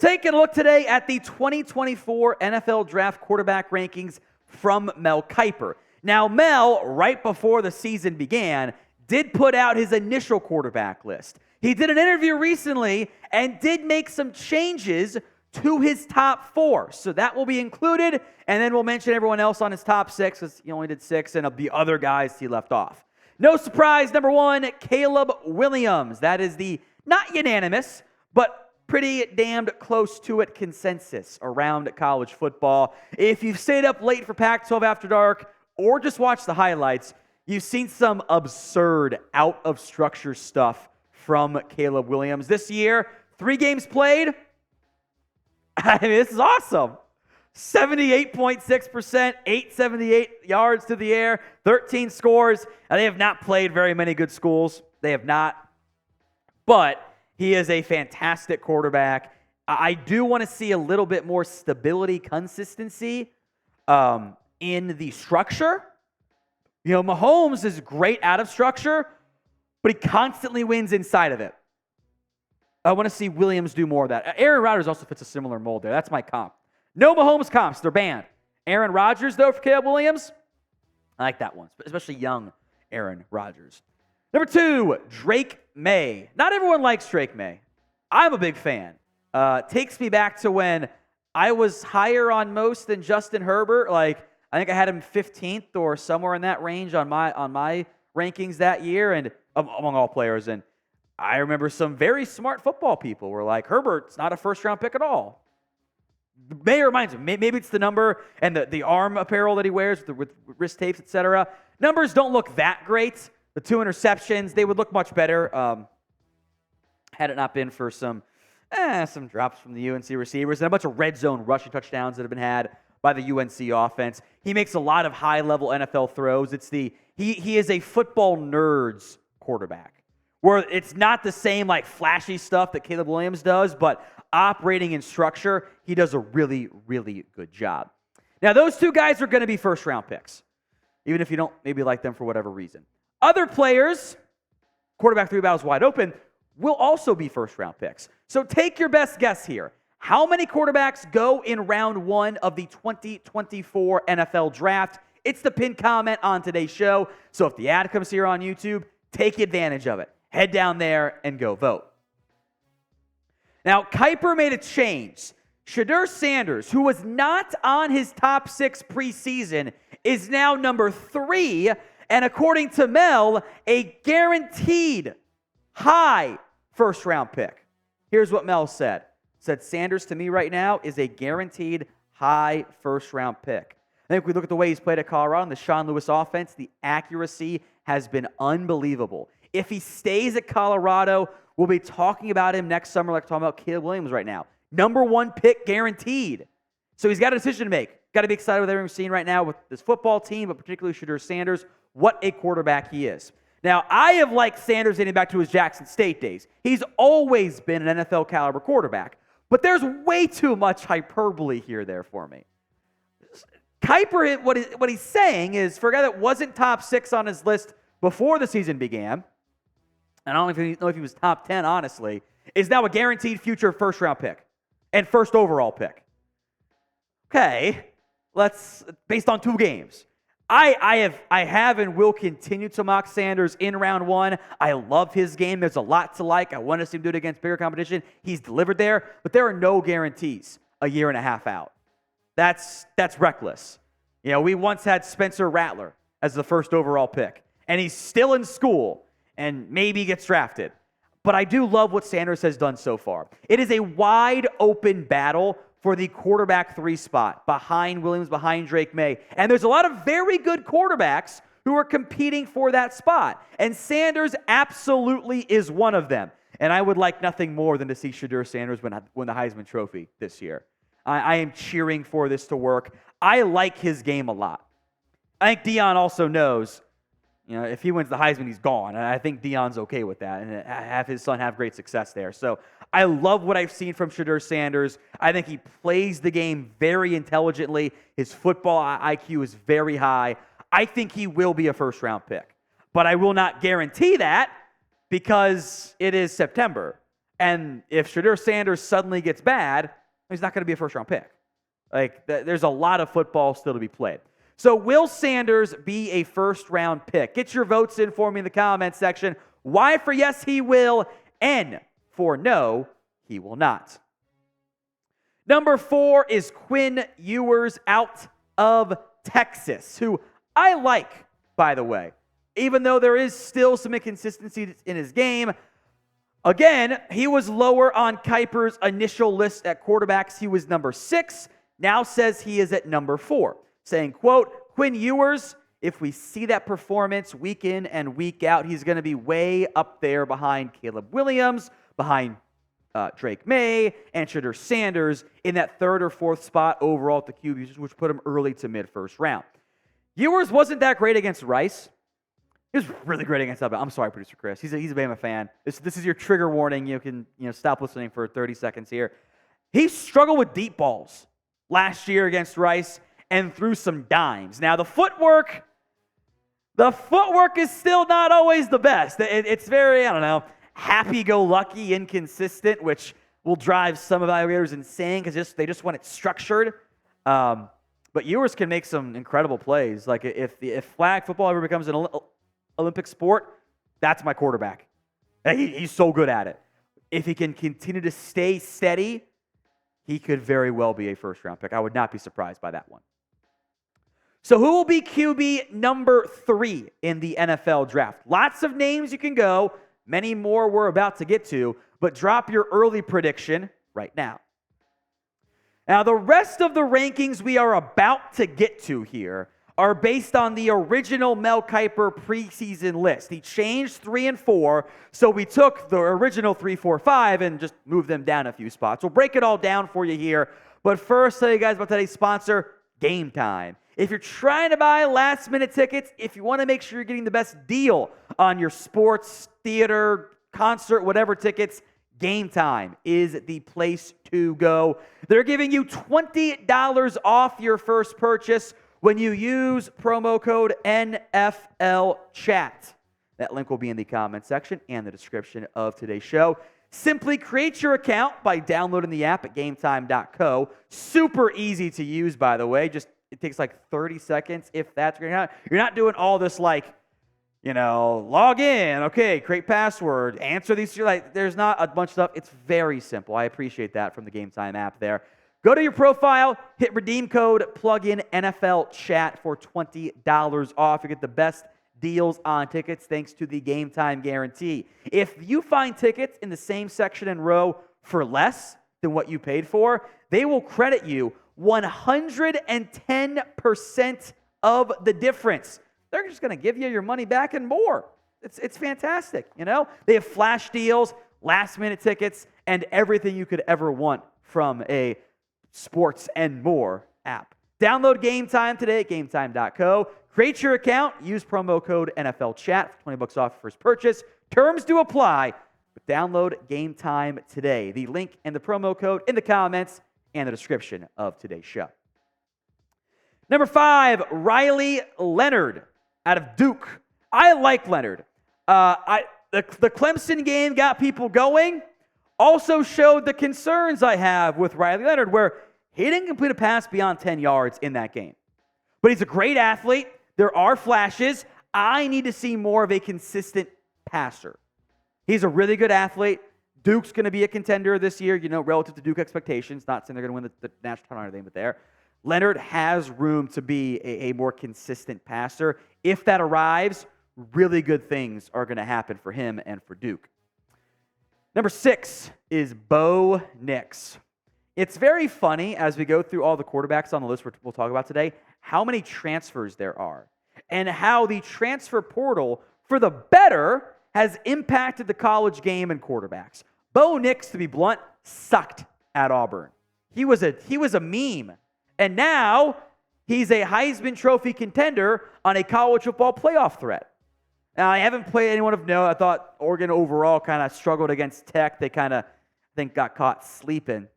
taking a look today at the 2024 NFL Draft quarterback rankings from Mel Kiper. Now, Mel, right before the season began, did put out his initial quarterback list. He did an interview recently and did make some changes to his top 4. So that will be included, and then we'll mention everyone else on his top 6, because he only did 6, and of the other guys he left off. No surprise, number 1, Caleb Williams. That is the not unanimous, but pretty damned close to it consensus around college football. If you've stayed up late for Pac-12 After Dark or just watched the highlights, you've seen some absurd out-of-structure stuff from Caleb Williams. This year, 3 games played. I mean, this is awesome. 78.6%, 878 yards to the air, 13 scores. And they have not played very many good schools. They have not. But he is a fantastic quarterback. I do want to see a little bit more stability, consistency in the structure. You know, Mahomes is great out of structure, but he constantly wins inside of it. I want to see Williams do more of that. Aaron Rodgers also fits a similar mold there. That's my comp. No Mahomes comps. They're banned. Aaron Rodgers, though, for Caleb Williams, I like that one, especially young Aaron Rodgers. Number 2, Drake Maye. Not everyone likes Drake Maye. I'm a big fan. Takes me back to when I was higher on most than Justin Herbert. Like, I think I had him 15th or somewhere in that range on my rankings that year, and among all players. And I remember some very smart football people were like, Herbert's not a first-round pick at all. Maye reminds me, maybe it's the number and the arm apparel that he wears with wrist tapes, etc. Numbers don't look that great. The 2 interceptions, they would look much better had it not been for some drops from the UNC receivers and a bunch of red zone rushing touchdowns that have been had by the UNC offense. He makes a lot of high-level NFL throws. He is a football nerd's quarterback, where it's not the same like flashy stuff that Caleb Williams does, but operating in structure, he does a really, really good job. Now, those 2 guys are going to be first-round picks, even if you don't maybe like them for whatever reason. Other players, quarterback 3 battles wide open, will also be first-round picks. So take your best guess here. How many quarterbacks go in round 1 of the 2024 NFL Draft? It's the pinned comment on today's show. So if the ad comes here on YouTube, take advantage of it. Head down there and go vote. Now, Kiper made a change. Shedeur Sanders, who was not on his top 6 preseason, is now number 3, and according to Mel, a guaranteed high first-round pick. Here's what Mel said. Said Sanders to me right now is a guaranteed high first-round pick. I think if we look at the way he's played at Colorado and the Sean Lewis offense, the accuracy has been unbelievable. If he stays at Colorado, we'll be talking about him next summer like we're talking about Caleb Williams right now. Number 1 pick guaranteed. So he's got a decision to make. Got to be excited with everything we're seeing right now with this football team, but particularly Shedeur Sanders, what a quarterback he is. Now, I have liked Sanders dating back to his Jackson State days. He's always been an NFL caliber quarterback, but there's way too much hyperbole here there for me. Kiper, what he's saying is, for a guy that wasn't top 6 on his list before the season began, and I don't even know if he was top 10, honestly, is now a guaranteed future first-round pick and first overall pick. Okay, based on 2 games. I have and will continue to mock Sanders in round 1. I love his game. There's a lot to like. I want to see him do it against bigger competition. He's delivered there, but there are no guarantees a year and a half out. That's reckless. You know, we once had Spencer Rattler as the first overall pick, and he's still in school and maybe gets drafted. But I do love what Sanders has done so far. It is a wide open battle for the quarterback 3 spot, behind Williams, behind Drake Maye. And there's a lot of very good quarterbacks who are competing for that spot. And Sanders absolutely is one of them. And I would like nothing more than to see Shedeur Sanders win the Heisman Trophy this year. I am cheering for this to work. I like his game a lot. I think Deion also knows, you know, if he wins the Heisman, he's gone. And I think Deion's okay with that and have his son have great success there. So I love what I've seen from Shedeur Sanders. I think he plays the game very intelligently. His football IQ is very high. I think he will be a first-round pick. But I will not guarantee that because it is September. And if Shedeur Sanders suddenly gets bad, he's not going to be a first-round pick. Like, there's a lot of football still to be played. So will Sanders be a first-round pick? Get your votes in for me in the comments section. Y for yes, he will. N for no, he will not. Number 4 is Quinn Ewers out of Texas, who I like, by the way, even though there is still some inconsistency in his game. Again, he was lower on Kiper's initial list at quarterbacks. He was number 6, now says he is at number 4, saying, quote, Quinn Ewers, if we see that performance week in and week out, he's going to be way up there behind Caleb Williams, behind Drake Maye, and Shedeur Sanders in that 3rd or 4th spot overall at the QB, which put him early to mid-first round. Ewers wasn't that great against Rice. He was really great against Alabama. I'm sorry, Producer Chris. He's a Bama fan. This is your trigger warning. You can stop listening for 30 seconds here. He struggled with deep balls last year against Rice and threw some dimes. Now, the footwork is still not always the best. It's very, happy-go-lucky, inconsistent, which will drive some evaluators insane because they just want it structured. But Ewers can make some incredible plays. Like if flag football ever becomes an Olympic sport, that's my quarterback. He's so good at it. If he can continue to stay steady, he could very well be a first-round pick. I would not be surprised by that one. So who will be QB number 3 in the NFL draft? Lots of names you can go. Many more we're about to get to, but drop your early prediction right now. Now, the rest of the rankings we are about to get to here are based on the original Mel Kiper preseason list. He changed 3 and 4, so we took the original 3, 4, 5 and just moved them down a few spots. We'll break it all down for you here, but first, tell you guys about today's sponsor, Game Time. If you're trying to buy last-minute tickets, if you want to make sure you're getting the best deal on your sports, theater, concert, whatever tickets, Game Time is the place to go. They're giving you $20 off your first purchase when you use promo code NFLChat. That link will be in the comment section and the description of today's show. Simply create your account by downloading the app at gametime.co. Super easy to use, by the way. It takes like 30 seconds, if that's going to happen. You're not doing all this log in, okay, create password, answer these. There's not a bunch of stuff. It's very simple. I appreciate that from the Game Time app there. Go to your profile, hit redeem code, plug in NFL Chat for $20 off. You get the best deals on tickets thanks to the Game Time guarantee. If you find tickets in the same section and row for less than what you paid for, they will credit you 110% of the difference. They're just going to give you your money back and more. It's fantastic, They have flash deals, last-minute tickets, and everything you could ever want from a sports and more app. Download Game Time today at gametime.co. Create your account. Use promo code NFLChat for $20 off your first purchase. Terms do apply, but download Game Time today. The link and the promo code in the comments and the description of today's show. Number 5, Riley Leonard out of Duke. I like Leonard. The Clemson game got people going. Also showed the concerns I have with Riley Leonard, where he didn't complete a pass beyond 10 yards in that game. But he's a great athlete. There are flashes. I need to see more of a consistent passer. He's a really good athlete. Duke's going to be a contender this year, relative to Duke expectations. Not saying they're going to win the national title or anything, but there. Leonard has room to be a more consistent passer. If that arrives, really good things are going to happen for him and for Duke. Number 6 is Bo Nix. It's very funny as we go through all the quarterbacks on the list we'll talk about today, how many transfers there are, and how the transfer portal, for the better, has impacted the college game and quarterbacks. Bo Nix, to be blunt, sucked at Auburn. He was a meme. And now he's a Heisman Trophy contender on a college football playoff threat. Now, I haven't played anyone of note. I thought Oregon overall kind of struggled against Tech. They kind of, got caught sleeping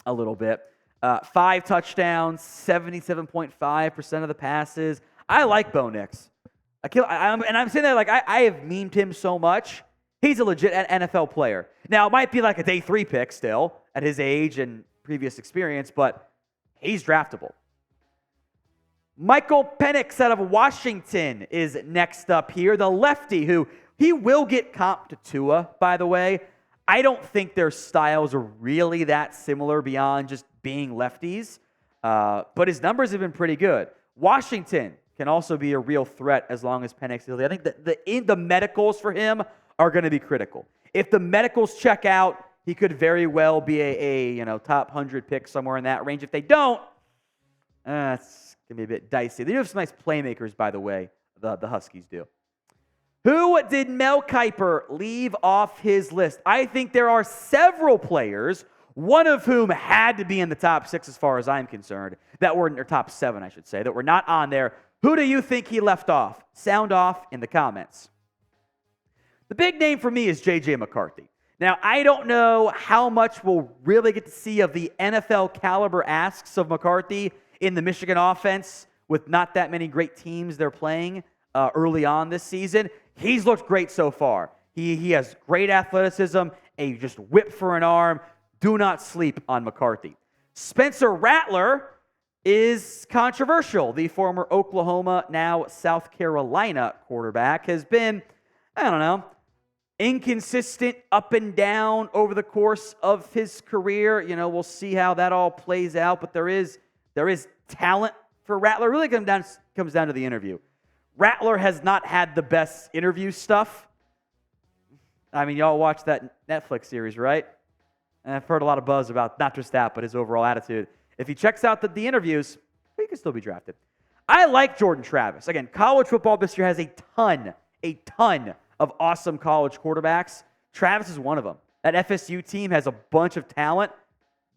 a little bit. 5 touchdowns, 77.5% of the passes. I like Bo Nix. I'm saying that I have memed him so much. He's a legit NFL player. Now, it might be like a day 3 pick still at his age and previous experience, but he's draftable. Michael Penix out of Washington is next up here. The lefty who he will get comped to Tua, by the way. I don't think their styles are really that similar beyond just being lefties, but his numbers have been pretty good. Washington can also be a real threat as long as Penix is healthy. I think the medicals for him are going to be critical. If the medicals check out, he could very well be a top 100 pick somewhere in that range. If they don't, it's going to be a bit dicey. They do have some nice playmakers, by the way, the Huskies do. Who did Mel Kiper leave off his list? I think there are several players, one of whom had to be in the top 6 as far as I'm concerned, that were in their top 7, I should say, that were not on there. Who do you think he left off? Sound off in the comments. The big name for me is J.J. McCarthy. Now, I don't know how much we'll really get to see of the NFL caliber asks of McCarthy in the Michigan offense with not that many great teams they're playing early on this season. He's looked great so far. He has great athleticism, a just whip for an arm. Do not sleep on McCarthy. Spencer Rattler is controversial. The former Oklahoma, now South Carolina quarterback has been, inconsistent up and down over the course of his career. We'll see how that all plays out, but there is talent for Rattler. It really comes down to the interview. Rattler has not had the best interview stuff. I mean, y'all watched that Netflix series, right? And I've heard a lot of buzz about not just that, but his overall attitude. If he checks out the interviews, he can still be drafted. I like Jordan Travis. Again, college football this year has a ton of awesome college quarterbacks. Travis is one of them. That FSU team has a bunch of talent.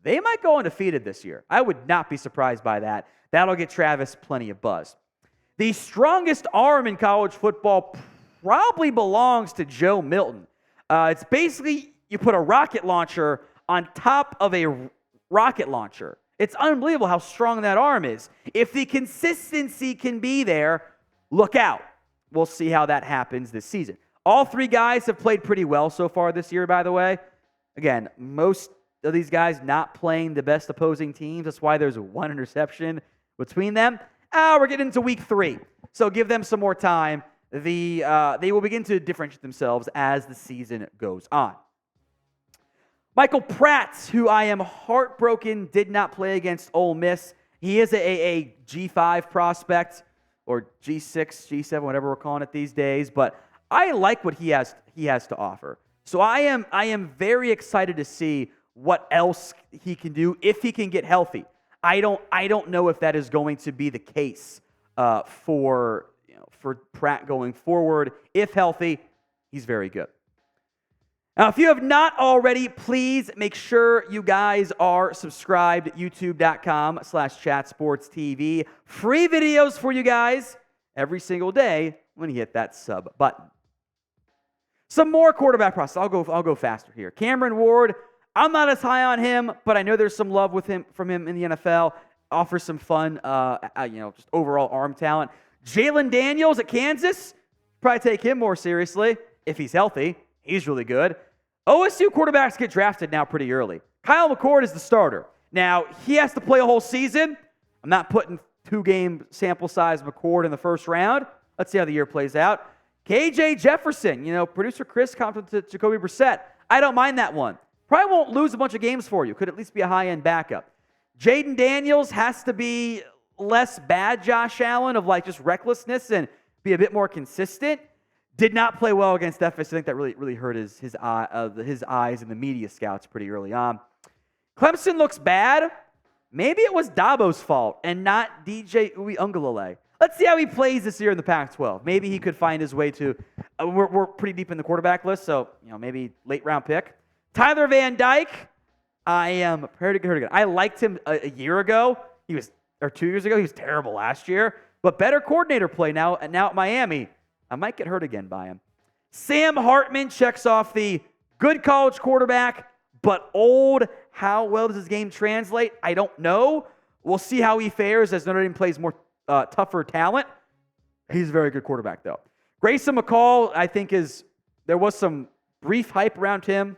They might go undefeated this year. I would not be surprised by that. That'll get Travis plenty of buzz. The strongest arm in college football probably belongs to Joe Milton. It's basically you put a rocket launcher on top of a rocket launcher. It's unbelievable how strong that arm is. If the consistency can be there, look out. We'll see how that happens this season. All 3 guys have played pretty well so far this year, by the way. Again, most of these guys not playing the best opposing teams. That's why there's 1 interception between them. We're getting into week 3, so give them some more time. They will begin to differentiate themselves as the season goes on. Michael Pratt, who I am heartbroken did not play against Ole Miss. He is a G5 prospect, or G6, G7, whatever we're calling it these days, but I like what he has to offer. So I am very excited to see what else he can do if he can get healthy. I don't know if that is going to be the case for Pratt going forward. If healthy, he's very good. Now, if you have not already, please make sure you guys are subscribed at youtube.com/chatsportstv. Free videos for you guys every single day when you hit that sub button. Some more quarterback process. I'll go faster here. Cameron Ward, I'm not as high on him, but I know there's some love from him in the NFL. Offers some fun, just overall arm talent. Jalen Daniels at Kansas, probably take him more seriously if he's healthy. He's really good. OSU quarterbacks get drafted now pretty early. Kyle McCord is the starter. Now, he has to play a whole season. I'm not putting 2-game sample size McCord in the first round. Let's see how the year plays out. KJ Jefferson, producer Chris complimented Jacoby Brissett. I don't mind that one. Probably won't lose a bunch of games for you. Could at least be a high-end backup. Jaden Daniels has to be less bad Josh Allen of just recklessness and be a bit more consistent. Did not play well against FSU. I think that really hurt his eyes and the media scouts pretty early on. Clemson looks bad. Maybe it was Dabo's fault and not DJ Uiagalelei. Let's see how he plays this year in the Pac-12. Maybe he could find his way to. We're pretty deep in the quarterback list, so maybe late round pick. Tyler Van Dyke. I am prepared to get hurt again. I liked him a year ago. 2 years ago. He was terrible last year, but better coordinator play now. And now at Miami. I might get hurt again by him. Sam Hartman checks off the good college quarterback, but old. How well does his game translate? I don't know. We'll see how he fares as Notre Dame plays more tougher talent. He's a very good quarterback, though. Grayson McCall, I think, there was some brief hype around him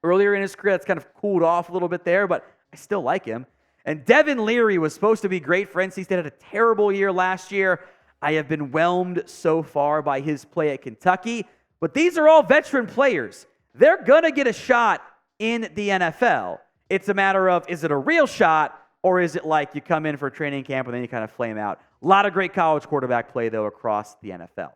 earlier in his career. That's kind of cooled off a little bit there, but I still like him. And Devin Leary was supposed to be great for NC State. Had a terrible year last year. I have been whelmed so far by his play at Kentucky. But these are all veteran players. They're going to get a shot in the NFL. It's a matter of, is it a real shot, or is it like you come in for training camp and then you kind of flame out? A lot of great college quarterback play, though, across the NFL.